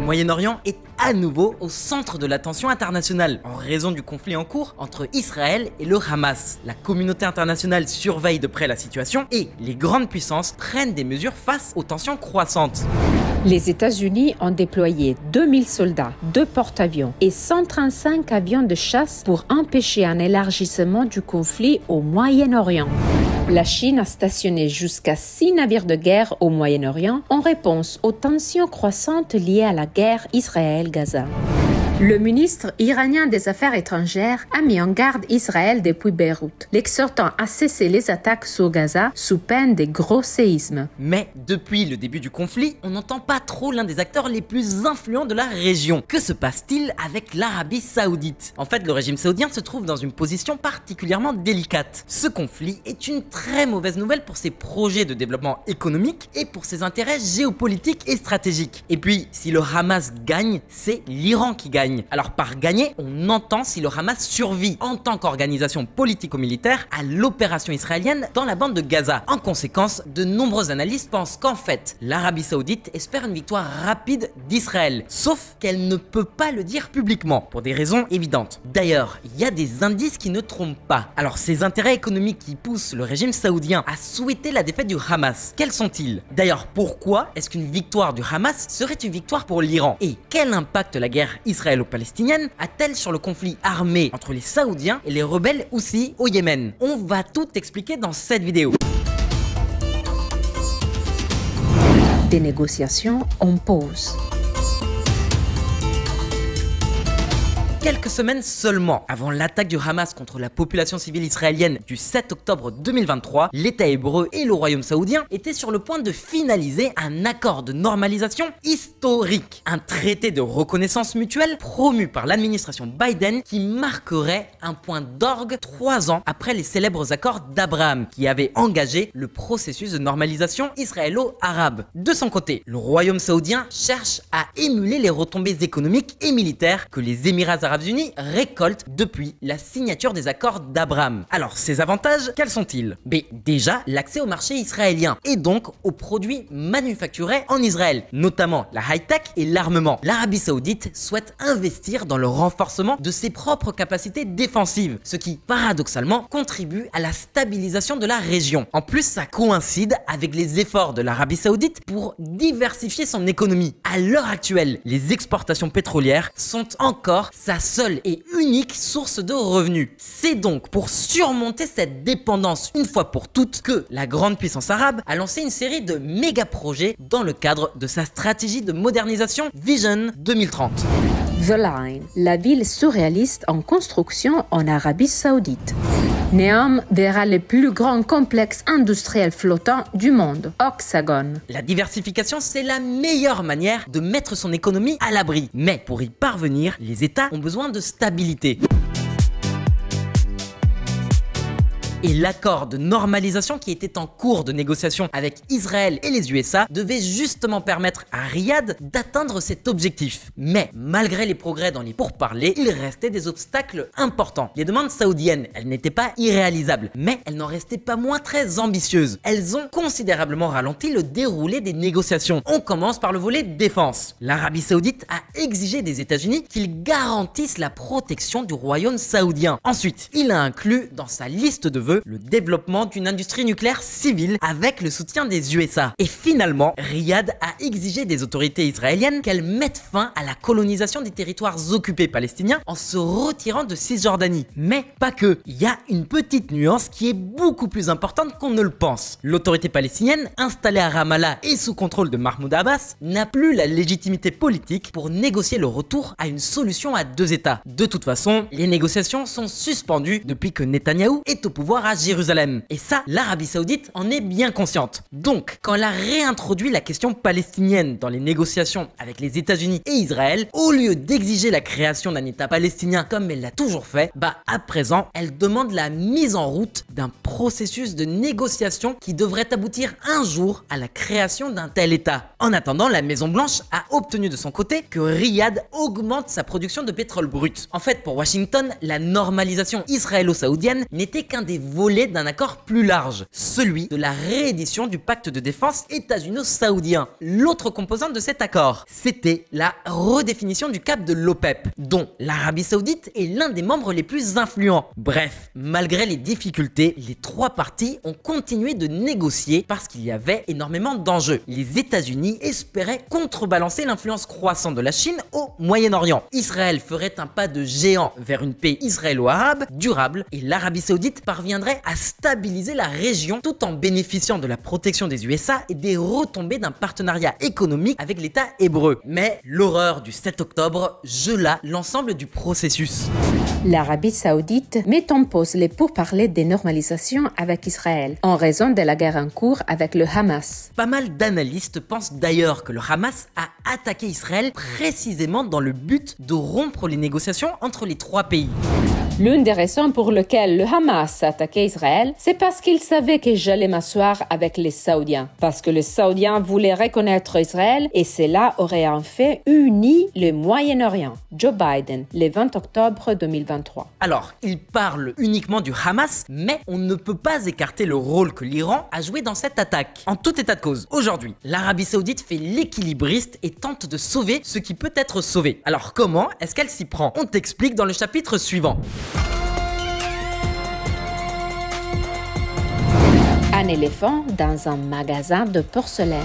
Moyen-Orient est à nouveau au centre de l'attention internationale en raison du conflit en cours entre Israël et le Hamas. La communauté internationale surveille de près la situation et les grandes puissances prennent des mesures face aux tensions croissantes. Les États-Unis ont déployé 2000 soldats, 2 porte-avions et 135 avions de chasse pour empêcher un élargissement du conflit au Moyen-Orient. La Chine a stationné jusqu'à 6 navires de guerre au Moyen-Orient en réponse aux tensions croissantes liées à la guerre Israël-Gaza. Le ministre iranien des Affaires étrangères a mis en garde Israël depuis Beyrouth, l'exhortant à cesser les attaques sur Gaza sous peine des gros séismes. Mais depuis le début du conflit, on n'entend pas trop l'un des acteurs les plus influents de la région. Que se passe-t-il avec l'Arabie Saoudite? En fait, le régime saoudien se trouve dans une position particulièrement délicate. Ce conflit est une très mauvaise nouvelle pour ses projets de développement économique et pour ses intérêts géopolitiques et stratégiques. Et puis, si le Hamas gagne, c'est l'Iran qui gagne. Alors par gagner, on entend si le Hamas survit en tant qu'organisation politico-militaire à l'opération israélienne dans la bande de Gaza. En conséquence, de nombreux analystes pensent qu'en fait, l'Arabie Saoudite espère une victoire rapide d'Israël. Sauf qu'elle ne peut pas le dire publiquement, pour des raisons évidentes. D'ailleurs, il y a des indices qui ne trompent pas. Alors ces intérêts économiques qui poussent le régime saoudien à souhaiter la défaite du Hamas, quels sont-ils? D'ailleurs, pourquoi est-ce qu'une victoire du Hamas serait une victoire pour l'Iran? Et quel impact la guerre israélo-palestinienne a-t-elle sur le conflit armé entre les Saoudiens et les rebelles Houthis au Yémen? On va tout expliquer dans cette vidéo. Des négociations en pause. Quelques semaines seulement avant l'attaque du Hamas contre la population civile israélienne du 7 octobre 2023, l'État hébreu et le royaume saoudien étaient sur le point de finaliser un accord de normalisation historique. Un traité de reconnaissance mutuelle promu par l'administration Biden qui marquerait un point d'orgue 3 ans après les célèbres accords d'Abraham qui avaient engagé le processus de normalisation israélo-arabe. De son côté, le royaume saoudien cherche à émuler les retombées économiques et militaires que les Émirats arabes unis récoltent depuis la signature des accords d'Abraham. Alors ces avantages, quels sont-ils? Déjà l'accès au marché israélien et donc aux produits manufacturés en Israël, notamment la high-tech et l'armement. L'Arabie Saoudite souhaite investir dans le renforcement de ses propres capacités défensives, ce qui paradoxalement contribue à la stabilisation de la région. En plus, ça coïncide avec les efforts de l'Arabie Saoudite pour diversifier son économie. À l'heure actuelle, les exportations pétrolières sont encore sa seule et unique source de revenus. C'est donc pour surmonter cette dépendance une fois pour toutes que la grande puissance arabe a lancé une série de méga projets dans le cadre de sa stratégie de modernisation Vision 2030. The Line, la ville surréaliste en construction en Arabie Saoudite. Neom verra les plus grands complexes industriels flottants du monde, Oxagon. La diversification, c'est la meilleure manière de mettre son économie à l'abri. Mais pour y parvenir, les États ont besoin de stabilité. Et l'accord de normalisation qui était en cours de négociation avec Israël et les USA devait justement permettre à Riyad d'atteindre cet objectif. Mais malgré les progrès dans les pourparlers, il restait des obstacles importants. Les demandes saoudiennes, elles n'étaient pas irréalisables, mais elles n'en restaient pas moins très ambitieuses. Elles ont considérablement ralenti le déroulé des négociations. On commence par le volet défense. L'Arabie Saoudite a exigé des États-Unis qu'ils garantissent la protection du royaume saoudien. Ensuite, il a inclus dans sa liste de vœux le développement d'une industrie nucléaire civile avec le soutien des USA. Et finalement, Riyad a exigé des autorités israéliennes qu'elles mettent fin à la colonisation des territoires occupés palestiniens en se retirant de Cisjordanie. Mais pas que. Il y a une petite nuance qui est beaucoup plus importante qu'on ne le pense. L'autorité palestinienne, installée à Ramallah et sous contrôle de Mahmoud Abbas, n'a plus la légitimité politique pour négocier le retour à une solution à 2 États. De toute façon, les négociations sont suspendues depuis que Netanyahou est au pouvoir à Jérusalem. Et ça, l'Arabie Saoudite en est bien consciente. Donc, quand elle a réintroduit la question palestinienne dans les négociations avec les États-Unis et Israël, au lieu d'exiger la création d'un État palestinien comme elle l'a toujours fait, à présent, elle demande la mise en route d'un processus de négociation qui devrait aboutir un jour à la création d'un tel État. En attendant, la Maison-Blanche a obtenu de son côté que Riyad augmente sa production de pétrole brut. En fait, pour Washington, la normalisation israélo-saoudienne n'était qu'un des volet d'un accord plus large, celui de la réédition du pacte de défense états-uno-saoudien. L'autre composante de cet accord, c'était la redéfinition du cap de l'OPEP, dont l'Arabie Saoudite est l'un des membres les plus influents. Bref, malgré les difficultés, les trois parties ont continué de négocier parce qu'il y avait énormément d'enjeux. Les États-Unis espéraient contrebalancer l'influence croissante de la Chine au Moyen-Orient. Israël ferait un pas de géant vers une paix israélo-arabe durable et l'Arabie Saoudite parviendrait à stabiliser la région tout en bénéficiant de la protection des USA et des retombées d'un partenariat économique avec l'État hébreu. Mais l'horreur du 7 octobre gela l'ensemble du processus. L'Arabie Saoudite met en pause les pourparlers des normalisations avec Israël en raison de la guerre en cours avec le Hamas. Pas mal d'analystes pensent d'ailleurs que le Hamas a attaqué Israël précisément dans le but de rompre les négociations entre les trois pays. L'une des raisons pour lesquelles le Hamas a attaqué Israël, c'est parce qu'il savait que j'allais m'asseoir avec les Saoudiens. Parce que les Saoudiens voulaient reconnaître Israël et cela aurait en fait uni le Moyen-Orient. Joe Biden, le 20 octobre 2023. Alors, il parle uniquement du Hamas, mais on ne peut pas écarter le rôle que l'Iran a joué dans cette attaque. En tout état de cause, aujourd'hui, l'Arabie Saoudite fait l'équilibriste et tente de sauver ce qui peut être sauvé. Alors comment est-ce qu'elle s'y prend? On t'explique dans le chapitre suivant. Un éléphant dans un magasin de porcelaine.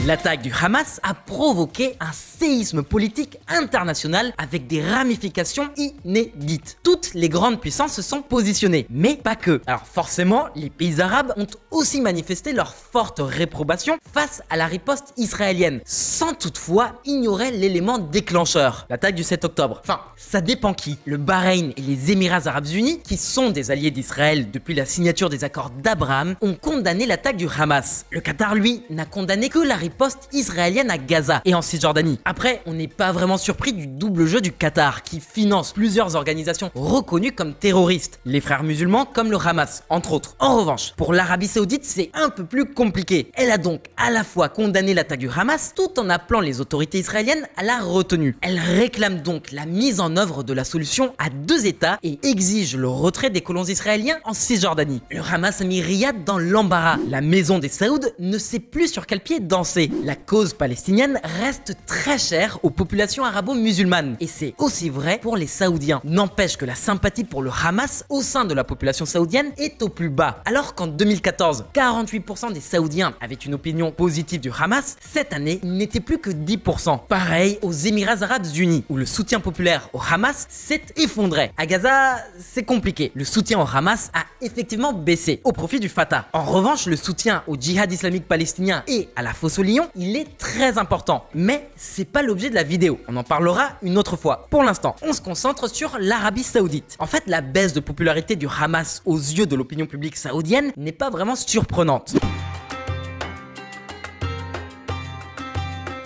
L'attaque du Hamas a provoqué un séisme politique international avec des ramifications inédites. Toutes les grandes puissances se sont positionnées, mais pas que. Alors forcément, les pays arabes ont aussi manifesté leur forte réprobation face à la riposte israélienne, sans toutefois ignorer l'élément déclencheur, l'attaque du 7 octobre. Enfin, ça dépend qui. Le Bahreïn et les Émirats arabes unis, qui sont des alliés d'Israël depuis la signature des accords d'Abraham, ont condamné l'attaque du Hamas. Le Qatar, lui, n'a condamné que la riposte israélienne à Gaza et en Cisjordanie. Après, on n'est pas vraiment surpris du double jeu du Qatar qui finance plusieurs organisations reconnues comme terroristes, les frères musulmans comme le Hamas, entre autres. En revanche, pour l'Arabie Saoudite, c'est un peu plus compliqué. Elle a donc à la fois condamné l'attaque du Hamas tout en appelant les autorités israéliennes à la retenue. Elle réclame donc la mise en œuvre de la solution à deux États et exige le retrait des colons israéliens en Cisjordanie. Le Hamas a mis Riyad dans l'embarras. La maison des Saouds ne sait plus sur quel pied danser. La cause palestinienne reste très chère aux populations arabo-musulmanes et c'est aussi vrai pour les Saoudiens. N'empêche que la sympathie pour le Hamas au sein de la population saoudienne est au plus bas. Alors qu'en 2014, 48% des Saoudiens avaient une opinion positive du Hamas, cette année, il n'était plus que 10%. Pareil aux Émirats arabes unis, où le soutien populaire au Hamas s'est effondré. À Gaza, c'est compliqué. Le soutien au Hamas a effectivement baissé au profit du Fatah. En revanche, le soutien au djihad islamique palestinien et à la fosse au lion, il est très important. Mais c'est pas l'objet de la vidéo. On en parlera une autre fois. Pour l'instant, on se concentre sur l'Arabie Saoudite. En fait, la baisse de popularité du Hamas aux yeux de l'opinion publique saoudienne n'est pas vraiment surprenante.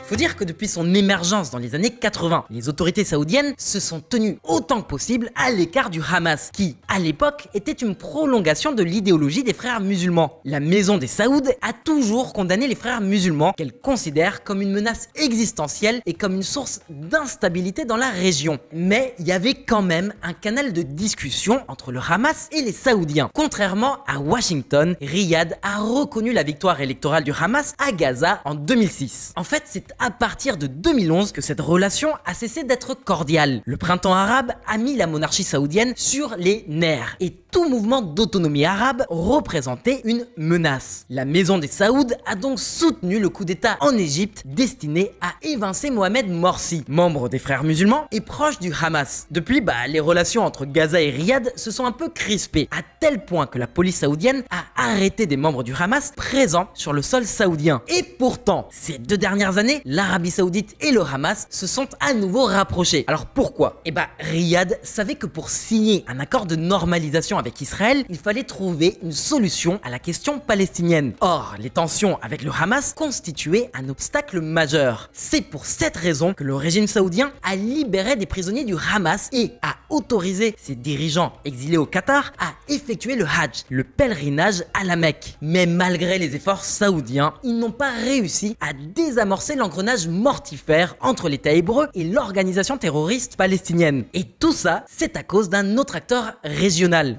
Faut dire que depuis son émergence dans les années 80, les autorités saoudiennes se sont tenues autant que possible à l'écart du Hamas, qui, à l'époque, était une prolongation de l'idéologie des frères musulmans. La maison des Saouds a toujours condamné les frères musulmans, qu'elle considère comme une menace existentielle et comme une source d'instabilité dans la région. Mais il y avait quand même un canal de discussion entre le Hamas et les Saoudiens. Contrairement à Washington, Riyad a reconnu la victoire électorale du Hamas à Gaza en 2006. En fait, c'est à partir de 2011 que cette relation a cessé d'être cordiale. Le printemps arabe a mis la monarchie saoudienne sur les nerfs et tout mouvement d'autonomie arabe représentait une menace. La maison des Saouds a donc soutenu le coup d'État en Égypte destiné à évincer Mohamed Morsi, membre des frères musulmans et proche du Hamas. Depuis, les relations entre Gaza et Riyad se sont un peu crispées, à tel point que la police saoudienne a arrêté des membres du Hamas présents sur le sol saoudien. Et pourtant, ces 2 dernières années, l'Arabie Saoudite et le Hamas se sont à nouveau rapprochés. Alors pourquoi? Riyad savait que pour signer un accord de normalisation avec Israël, il fallait trouver une solution à la question palestinienne. Or, les tensions avec le Hamas constituaient un obstacle majeur. C'est pour cette raison que le régime saoudien a libéré des prisonniers du Hamas et a autorisé ses dirigeants exilés au Qatar à effectuer le Hajj, le pèlerinage à la Mecque. Mais malgré les efforts saoudiens, ils n'ont pas réussi à désamorcer l'engrenage engrenage mortifère entre l'État hébreu et l'organisation terroriste palestinienne. Et tout ça, c'est à cause d'un autre acteur régional.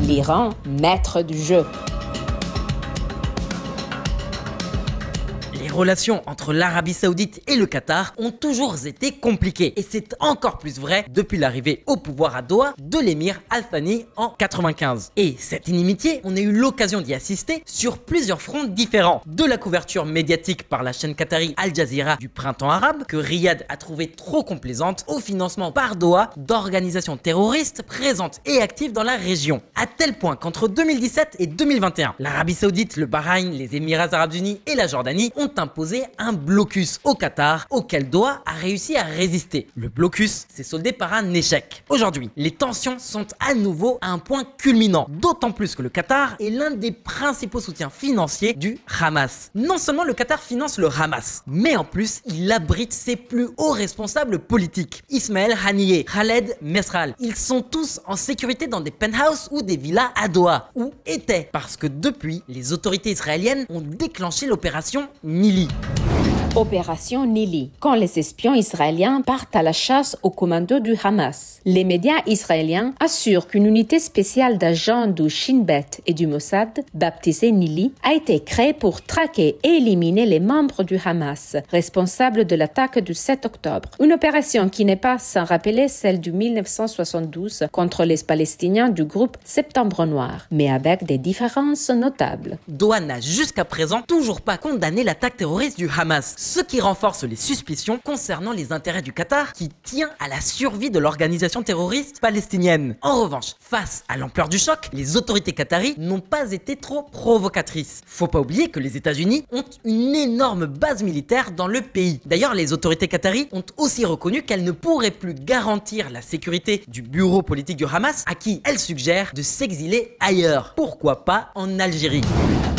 L'Iran, maître du jeu. Les relations entre l'Arabie Saoudite et le Qatar ont toujours été compliquées et c'est encore plus vrai depuis l'arrivée au pouvoir à Doha de l'émir Al Thani en 95. Et cette inimitié, on a eu l'occasion d'y assister sur plusieurs fronts différents. De la couverture médiatique par la chaîne qatari Al Jazeera du printemps arabe, que Riyad a trouvé trop complaisante, au financement par Doha d'organisations terroristes présentes et actives dans la région. À tel point qu'entre 2017 et 2021, l'Arabie Saoudite, le Bahreïn, les Émirats Arabes Unis et la Jordanie ont imposé un blocus au Qatar auquel Doha a réussi à résister. Le blocus s'est soldé par un échec. Aujourd'hui, les tensions sont à nouveau à un point culminant, d'autant plus que le Qatar est l'un des principaux soutiens financiers du Hamas. Non seulement le Qatar finance le Hamas, mais en plus il abrite ses plus hauts responsables politiques. Ismaël Haniyeh, Khaled Mesral, ils sont tous en sécurité dans des penthouses ou des villas à Doha, ou étaient, parce que depuis, les autorités israéliennes ont déclenché l'opération Nili. Opération Nili, quand les espions israéliens partent à la chasse aux commandos du Hamas. Les médias israéliens assurent qu'une unité spéciale d'agents du Shin Bet et du Mossad, baptisée Nili, a été créée pour traquer et éliminer les membres du Hamas, responsables de l'attaque du 7 octobre. Une opération qui n'est pas sans rappeler celle du 1972 contre les Palestiniens du groupe Septembre Noir, mais avec des différences notables. Doha n'a jusqu'à présent toujours pas condamné l'attaque terroriste du Hamas, ce qui renforce les suspicions concernant les intérêts du Qatar qui tient à la survie de l'organisation terroriste palestinienne. En revanche, face à l'ampleur du choc, les autorités qataries n'ont pas été trop provocatrices. Faut pas oublier que les États-Unis ont une énorme base militaire dans le pays. D'ailleurs, les autorités qataries ont aussi reconnu qu'elles ne pourraient plus garantir la sécurité du bureau politique du Hamas, à qui elles suggèrent de s'exiler ailleurs. Pourquoi pas en Algérie?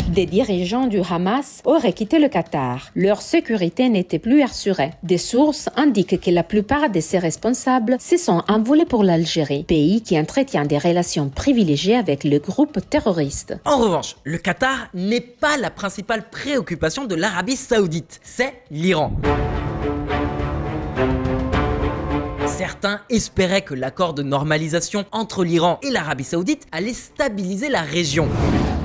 Des dirigeants du Hamas auraient quitté le Qatar. Leur sécurité n'était plus assurée. Des sources indiquent que la plupart de ces responsables se sont envolés pour l'Algérie, pays qui entretient des relations privilégiées avec le groupe terroriste. En revanche, le Qatar n'est pas la principale préoccupation de l'Arabie Saoudite, c'est l'Iran. Certains espéraient que l'accord de normalisation entre l'Iran et l'Arabie Saoudite allait stabiliser la région.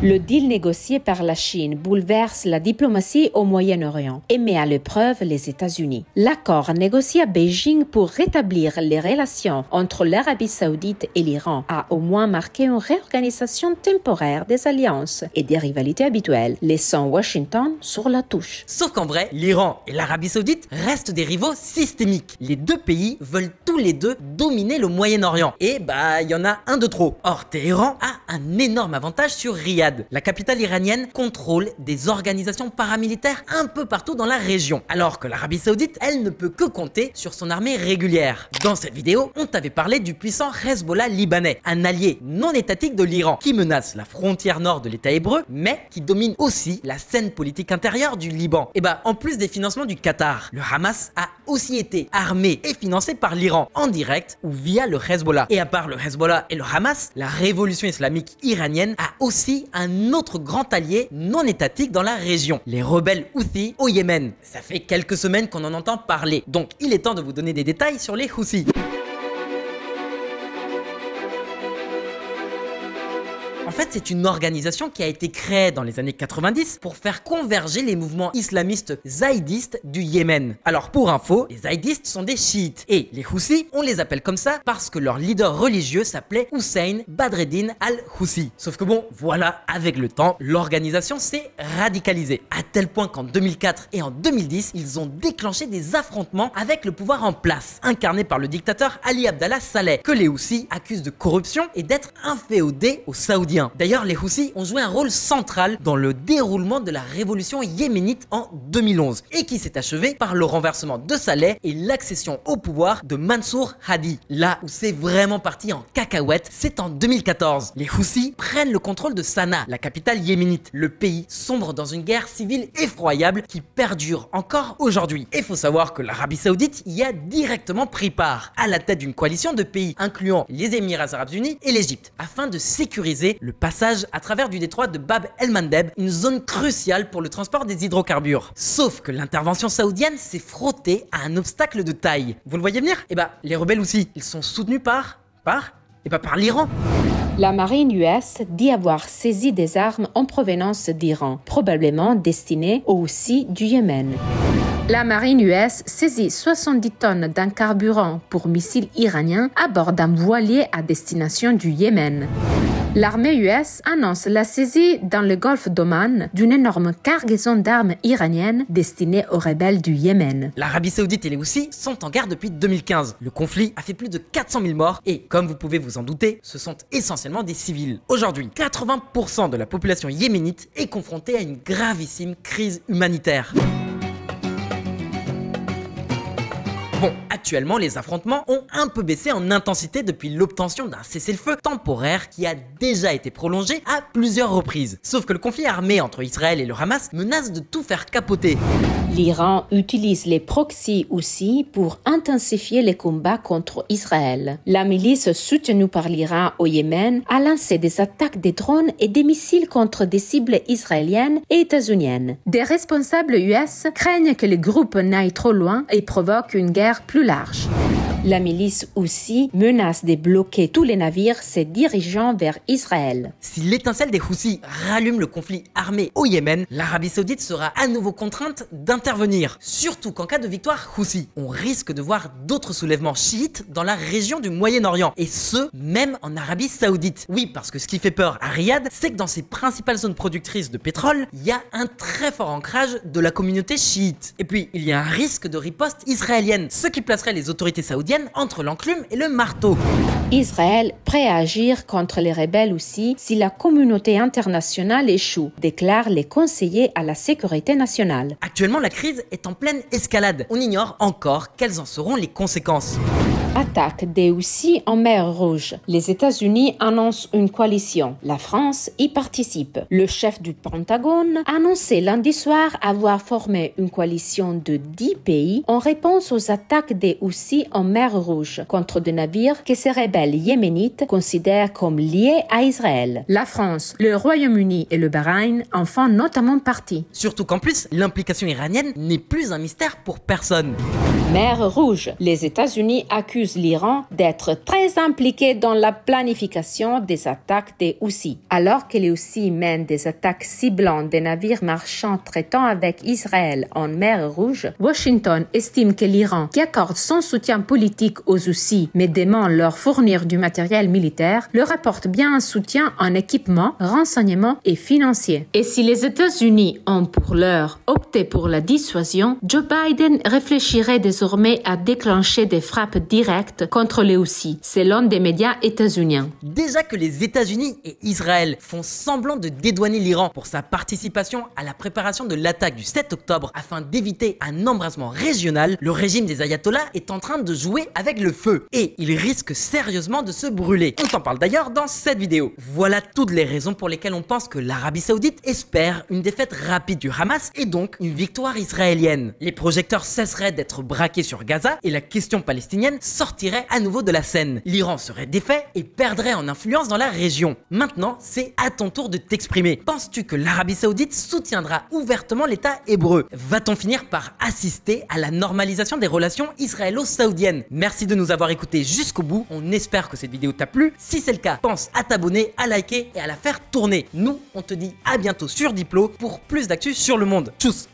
Le deal négocié par la Chine bouleverse la diplomatie au Moyen-Orient et met à l'épreuve les États-Unis. L'accord négocié à Beijing pour rétablir les relations entre l'Arabie Saoudite et l'Iran a au moins marqué une réorganisation temporaire des alliances et des rivalités habituelles, laissant Washington sur la touche. Sauf qu'en vrai, l'Iran et l'Arabie Saoudite restent des rivaux systémiques. Les deux pays veulent tous les deux dominer le Moyen-Orient. Et il y en a un de trop. Or, Téhéran a un énorme avantage sur Riyad. La capitale iranienne contrôle des organisations paramilitaires un peu partout dans la région, alors que l'Arabie Saoudite, elle ne peut que compter sur son armée régulière. Dans cette vidéo, on t'avait parlé du puissant Hezbollah libanais, un allié non étatique de l'Iran, qui menace la frontière nord de l'État hébreu, mais qui domine aussi la scène politique intérieure du Liban. Et en plus des financements du Qatar, le Hamas a aussi été armé et financé par l'Iran, en direct ou via le Hezbollah. Et à part le Hezbollah et le Hamas, la révolution islamique iranienne a aussi un autre grand allié non étatique dans la région, les rebelles Houthis au Yémen. Ça fait quelques semaines qu'on en entend parler, donc il est temps de vous donner des détails sur les Houthis. En fait, c'est une organisation qui a été créée dans les années 90 pour faire converger les mouvements islamistes zaïdistes du Yémen. Alors pour info, les zaïdistes sont des chiites et les Houthis, on les appelle comme ça parce que leur leader religieux s'appelait Hussein Badreddin al-Houthi. Sauf que voilà, avec le temps, l'organisation s'est radicalisée à tel point qu'en 2004 et en 2010, ils ont déclenché des affrontements avec le pouvoir en place, incarné par le dictateur Ali Abdallah Saleh, que les Houthis accusent de corruption et d'être inféodés aux Saoudiens. D'ailleurs, les Houthis ont joué un rôle central dans le déroulement de la révolution yéménite en 2011 et qui s'est achevé par le renversement de Saleh et l'accession au pouvoir de Mansour Hadi. Là où c'est vraiment parti en cacahuète, c'est en 2014. Les Houthis prennent le contrôle de Sanaa, la capitale yéménite. Le pays sombre dans une guerre civile effroyable qui perdure encore aujourd'hui. Et faut savoir que l'Arabie Saoudite y a directement pris part, à la tête d'une coalition de pays incluant les Émirats Arabes Unis et l'Égypte, afin de sécuriser le passage à travers du détroit de Bab el-Mandeb, une zone cruciale pour le transport des hydrocarbures. Sauf que l'intervention saoudienne s'est frottée à un obstacle de taille. Vous le voyez venir? Eh bah, les rebelles aussi, ils sont soutenus par l'Iran. La marine US dit avoir saisi des armes en provenance d'Iran, probablement destinées au Houthis du Yémen. La marine US saisit 70 tonnes d'un carburant pour missiles iraniens à bord d'un voilier à destination du Yémen. L'armée US annonce la saisie dans le golfe d'Oman d'une énorme cargaison d'armes iraniennes destinées aux rebelles du Yémen. L'Arabie Saoudite et les Houthis sont en guerre depuis 2015. Le conflit a fait plus de 400 000 morts et, comme vous pouvez vous en douter, ce sont essentiellement des civils. Aujourd'hui, 80% de la population yéménite est confrontée à une gravissime crise humanitaire. Bon, actuellement, les affrontements ont un peu baissé en intensité depuis l'obtention d'un cessez-le-feu temporaire qui a déjà été prolongé à plusieurs reprises. Sauf que le conflit armé entre Israël et le Hamas menace de tout faire capoter. L'Iran utilise les proxys aussi pour intensifier les combats contre Israël. La milice soutenue par l'Iran au Yémen a lancé des attaques des drones et des missiles contre des cibles israéliennes et états-uniennes. Des responsables US craignent que le groupe n'aille trop loin et provoque une guerre plus large. La milice aussi menace de bloquer tous les navires se dirigeant vers Israël. Si l'étincelle des Houthis rallume le conflit armé au Yémen, l'Arabie Saoudite sera à nouveau contrainte d'intervenir. Surtout qu'en cas de victoire Houthi, on risque de voir d'autres soulèvements chiites dans la région du Moyen-Orient. Et ce, même en Arabie Saoudite. Oui, parce que ce qui fait peur à Riyad, c'est que dans ses principales zones productrices de pétrole, il y a un très fort ancrage de la communauté chiite. Et puis, il y a un risque de riposte israélienne, ce qui placerait les autorités saoudiennes entre l'enclume et le marteau. Israël prêt à agir contre les rebelles aussi si la communauté internationale échoue, déclarent les conseillers à la sécurité nationale. Actuellement, la crise est en pleine escalade. On ignore encore quelles en seront les conséquences. Attaque des Houthis en mer Rouge. Les États-Unis annoncent une coalition. La France y participe. Le chef du Pentagone a annoncé lundi soir avoir formé une coalition de 10 pays en réponse aux attaques des Houthis en mer Rouge contre des navires que ces rebelles yéménites considèrent comme liés à Israël. La France, le Royaume-Uni et le Bahreïn en font notamment partie. Surtout qu'en plus, l'implication iranienne n'est plus un mystère pour personne. Mer Rouge. Les États-Unis accusent l'Iran d'être très impliqué dans la planification des attaques des Houthis. Alors que les Houthis mènent des attaques ciblant des navires marchands traitant avec Israël en mer Rouge, Washington estime que l'Iran, qui accorde son soutien politique aux Houthis mais dément leur fournir du matériel militaire, leur apporte bien un soutien en équipement, renseignement et financier. Et si les États-Unis ont pour l'heure opté pour la dissuasion, Joe Biden réfléchirait désormais à déclencher des frappes directes contre les Houthis, selon des médias états-uniens. Déjà que les États-Unis et Israël font semblant de dédouaner l'Iran pour sa participation à la préparation de l'attaque du 7 octobre afin d'éviter un embrasement régional, le régime des ayatollahs est en train de jouer avec le feu et il risque sérieusement de se brûler. On t'en parle d'ailleurs dans cette vidéo. Voilà toutes les raisons pour lesquelles on pense que l'Arabie Saoudite espère une défaite rapide du Hamas et donc une victoire israélienne. Les projecteurs cesseraient d'être braqués sur Gaza et la question palestinienne sortirait à nouveau de la scène. L'Iran serait défait et perdrait en influence dans la région. Maintenant, c'est à ton tour de t'exprimer. Penses-tu que l'Arabie Saoudite soutiendra ouvertement l'État hébreu? Va-t-on finir par assister à la normalisation des relations israélo-saoudiennes? Merci de nous avoir écoutés jusqu'au bout. On espère que cette vidéo t'a plu. Si c'est le cas, pense à t'abonner, à liker et à la faire tourner. Nous, on te dit à bientôt sur Diplo pour plus d'actu sur le monde. Tchuss!